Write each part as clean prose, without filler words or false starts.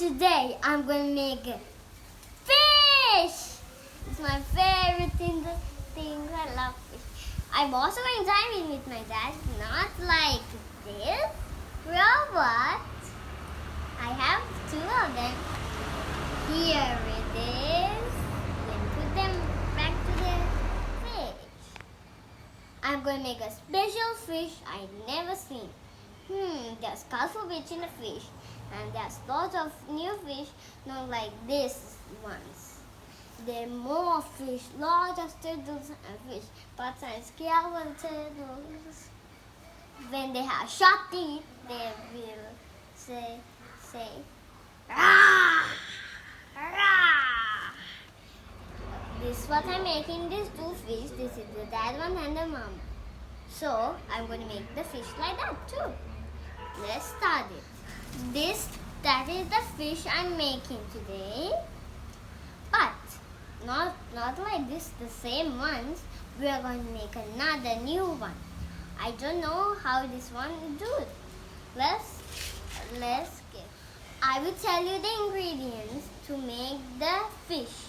today I'm going to make a fish. It's my favorite thing. I love fish. I'm also going diving with my dad. Not like this robot. I have two of them. Here it is. Then put them back to the fish. I'm going to make a special fish I never seen. There's colorful fish in the fish. And there's lots of new fish, not like this ones. There are more fish, lots of turtles and fish. But I'm scared of turtles. When they have sharp teeth, they will say, "Rah! Rah!" This is what I'm making, these two fish. This is the dad one and the mom. So, I'm going to make the fish like that too. Let's start it. That is the fish I'm making today. But not like this, the same ones. We are going to make another new one. I don't know how this one do it. Let's get. I will tell you the ingredients to make the fish.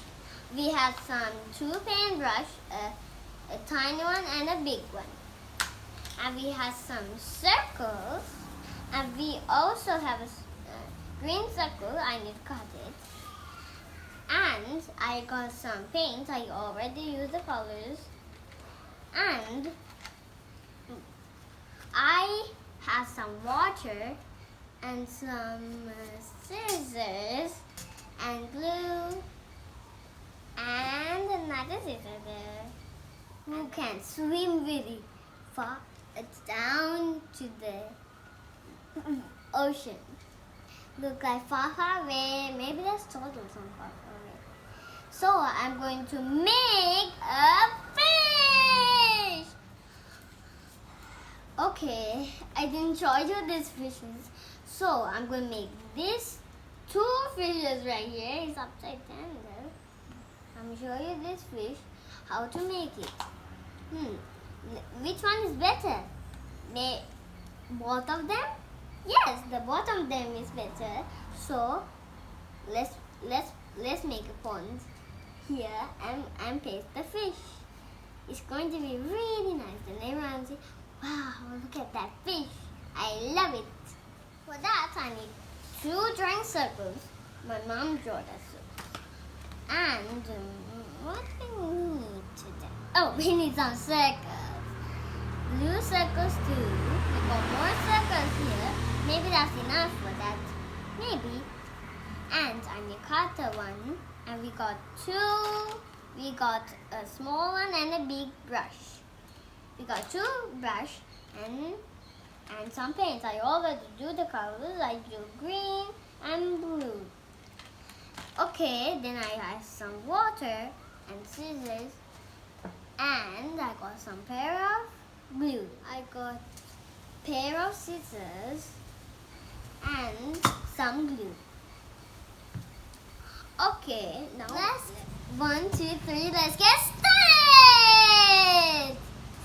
We have some 2 paintbrush, a tiny one and a big one. And we have some circles. And we also have a green circle. I need to cut it. And I got some paint. I already used the colors. And I have some water and some scissors and glue and another scissor there. Who can swim very far down to the ocean? Look like far away. Maybe there's turtles on far away. So I'm going to make a fish. Okay, I didn't show you these fishes. So I'm going to make these 2 fishes right here. It's upside down there. I'm showing you this fish, how to make it. Which one is better? Both of them? Yes, the both of them is better. So let's make a pond here and paste the fish. It's going to be really nice. And everyone say, "Wow, look at that fish! I love it." For that, I need 2 drawing circles. My mom drew that circle. And what we need today? Oh, we need some circles. Blue circles too. We got more circles here. Maybe that's enough for that. Maybe. And I need cutter one. And we got 2. We got a small one and a big brush. We got 2 brush and some paint. I already do the colors. I do green and blue. Okay, then I have some water and scissors. And I got some pair of glue. I got pair of scissors and some glue. Okay, now let's 1, 2, 3. Let's get started.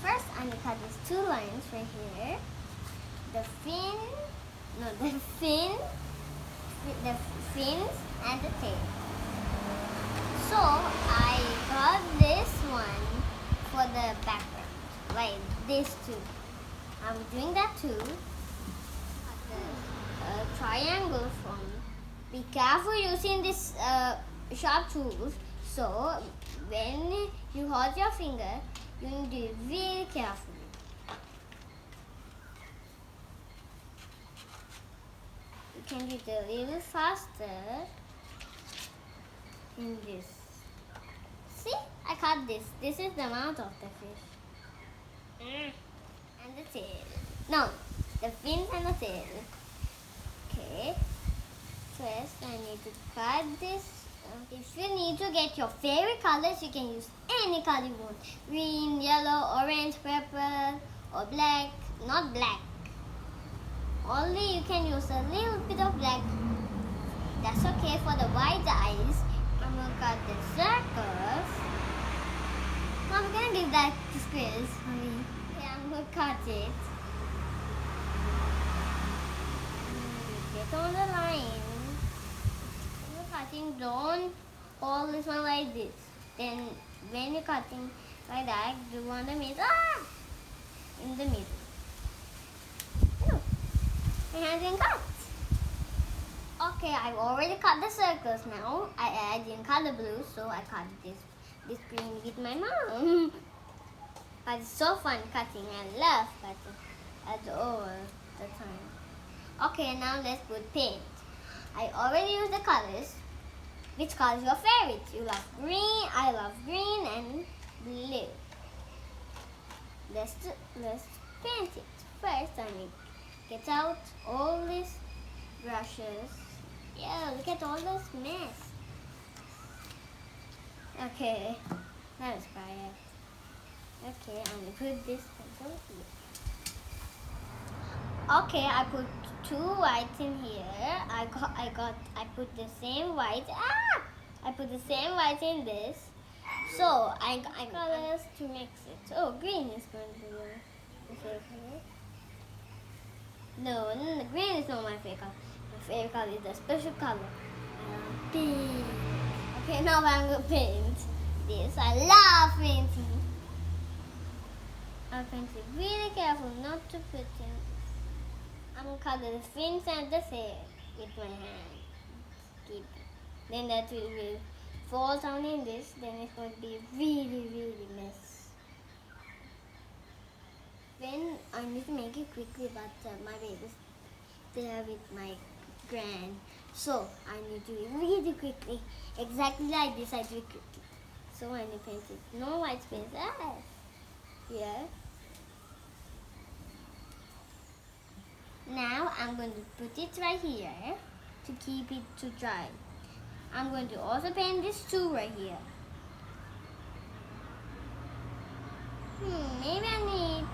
First, I'm gonna cut these 2 lines right here. The fins and the tail. So I got this one for the background, like this too. I'm doing that too. A triangle from. Be careful using this sharp tools. So when you hold your finger, you need to do it very carefully. You can do it a little faster in this. See, I cut this. This is the mouth of the fish. And the tail. No, the fins and the tail. Okay. First, I need to cut this. If you need to get your favorite colors, you can use any color you want. Green, yellow, orange, purple, or black. Not black. Only you can use a little bit of black. That's okay for the white eyes. I'm going to cut the circles. I'm going to give that to Chris. Okay, I'm going to cut it. Get on the line. cutting, don't hold this one like this. Then when you're cutting like that, do on the middle. In the middle. Look, my hand didn't cut. Okay, I've already cut the circles now. I didn't cut the blue, so I cut this green with my mom. But it's so fun cutting. I love cutting all the time. Okay, now let's put paint. I already used the colors. Which color is your favorite? You love green, I love green and blue. Let's paint it. First, I need to get out all these brushes. Yeah, look at all this mess. Okay, that was quiet. Okay, I'm gonna put this pencil here. Okay, I put 2 whites in here. I put the same white. I put the same white in this. So I colors to mix it. Oh, green is going to be my favorite color. No, green is not my favorite color. My favorite color is the special color. Pink. Okay, now I'm gonna paint this. I love painting. I'm going to be really careful not to put in. I'm going to color the fins and the tail with my hand. Keep it. Then that will fall down in this. Then it's going to be really mess. Then I need to make it quickly, but my baby's there with my grand. So I need to do it really quickly. Exactly like this, I do it quickly. So I need to paint it. No white space. Here. Now I'm going to put it right here to keep it to dry. I'm going to also paint this too right here. Maybe I need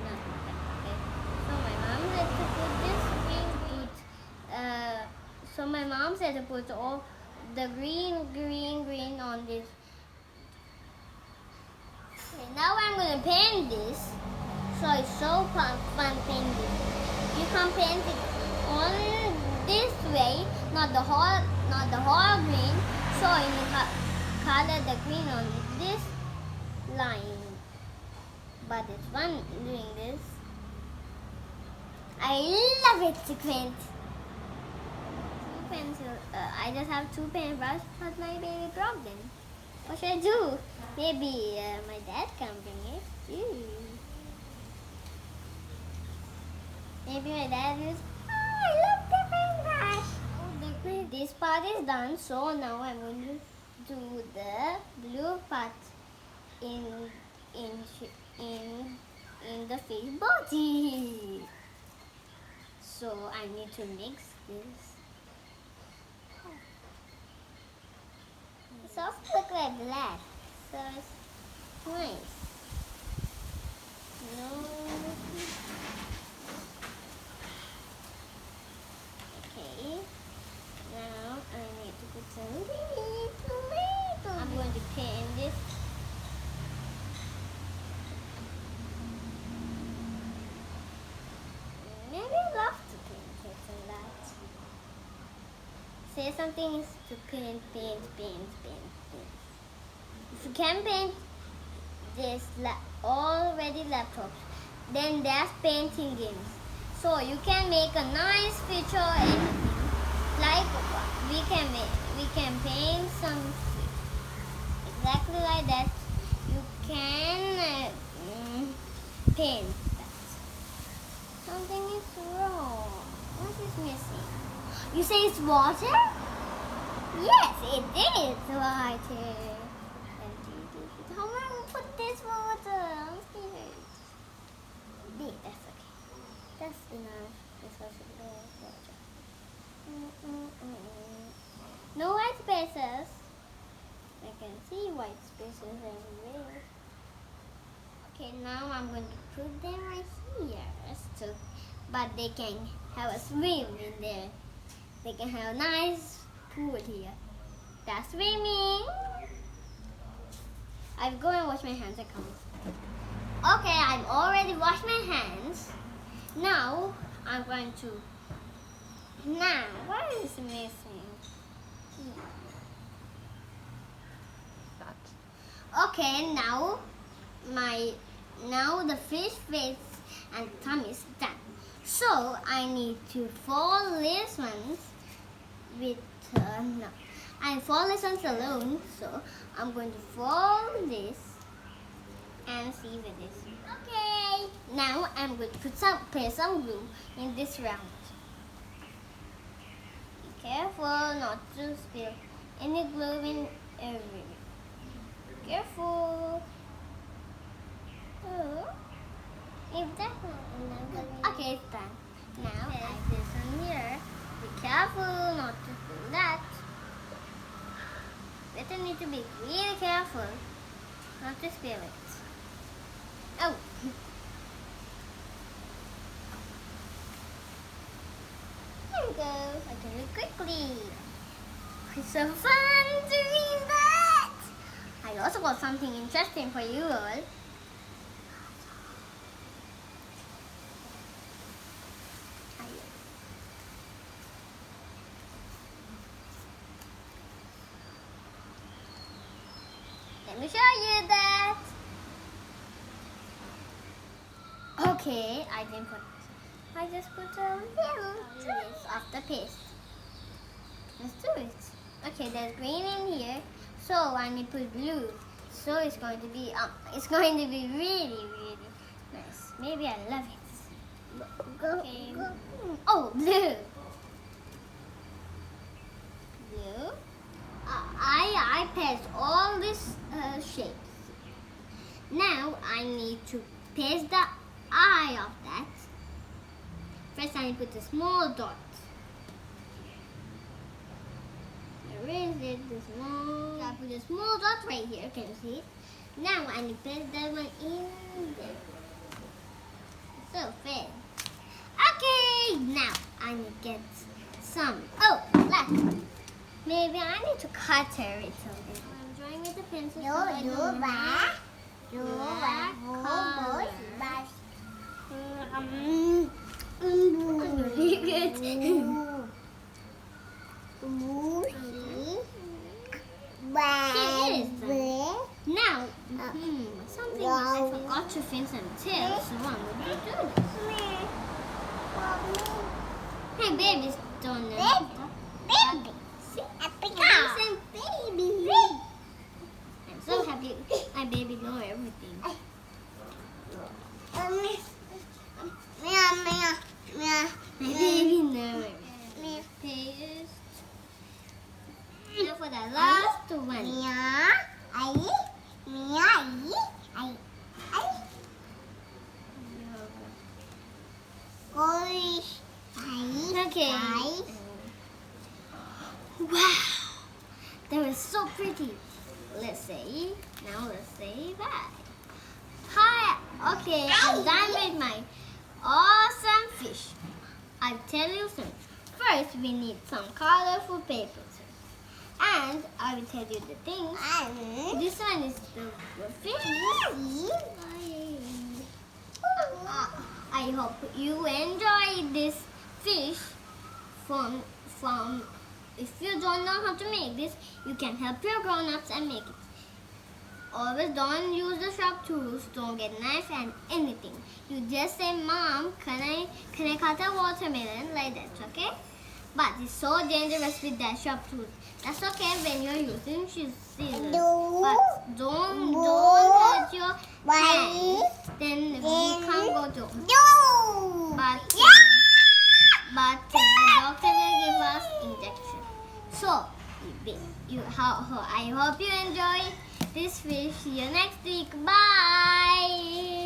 nothing. Okay. So my mom said to put this green. So my mom said to put all the green on this. Okay, now I'm going to paint this. So it's so fun painting. You can paint it on this way, not the whole green. So you color the green on this line. But it's fun doing this. I love it to paint. I just have 2 paintbrushes, but my baby broke them. What should I do? Maybe my dad can bring it. Maybe my dad is. I love the paintbrush. This part is done, so now I'm going to do the blue part in the fish body. So I need to mix this. It's also look like black, so it's nice. No. Okay. Now I need to put some tomato. I'm going to paint this. Maybe I love to paint it and that. Say something is to paint. If you can paint this already laptops, then there's painting games. So you can make a nice picture or anything. Like we can paint some exactly like that. You can paint that. Something is wrong. What is missing? You say it's water? Yes, it is water. How am I going to put this water? I'm scared. That's okay. That's enough. This was water. No white spaces. I can see white spaces everywhere. Okay, now I'm going to put them right here. But they can have a swim in there. They can have a nice pool here. That's swimming. I'll go and wash my hands. I come. Okay, I've already washed my hands. Now I'm going to. Now what is missing? Okay, now the fish face and tummy is done. So I need to fold this one with no. I fold this one alone. So I'm going to fold this and see with this. Okay. Now I'm going to put some glue in this round. Be careful not to spill any glue in everywhere. Careful. Oh. If that okay, it's done. Now add this on here. Be careful not to do that. Better need to be really careful not to spill it. Oh. There we go. I did it quickly. It's so fun doing that. I also got something interesting for you all. Let me show you that. Okay, I just put a little trace of the paste. Let's do it. Okay, there's green in here, so I need to put blue. So it's going to be really nice. Maybe I love it. Okay. Oh, blue. Blue. I paste all these shapes. Now I need to paste the eye of that. First I need to put a small dot. Where is it? The small. So I put a small dot right here. Can you see it? Now I need to paste that one in there. So fair. Okay, now I need to get some. Oh, last one. Maybe I need to cut it a little bit. I'm drawing with the pencil. Now, something I forgot to finish some tails. So I'm going to do this. Hey, babies, don't know. Baby. Baby. I'm so happy my baby know everything. My baby knows everything. Paste. Now for the last one. Okay. Wow. That was so pretty. Let's say bye. Hi. Okay, I'm done with my awesome fish. I'll tell you soon. First, we need some colorful papers. And I will tell you the things. This one is the fish. I hope you enjoy this fish from if you don't know how to make this, you can help your grown-ups and make it. Always don't use the sharp tools, don't get knife and anything. You just say, Mom, can I cut a watermelon like that, okay? But it's so dangerous with that sharp tools. That's okay when you're using scissors. But don't hurt your hands. Then we can't go to. But the doctor will give us injection. So, I hope you enjoy this fish. See you next week. Bye.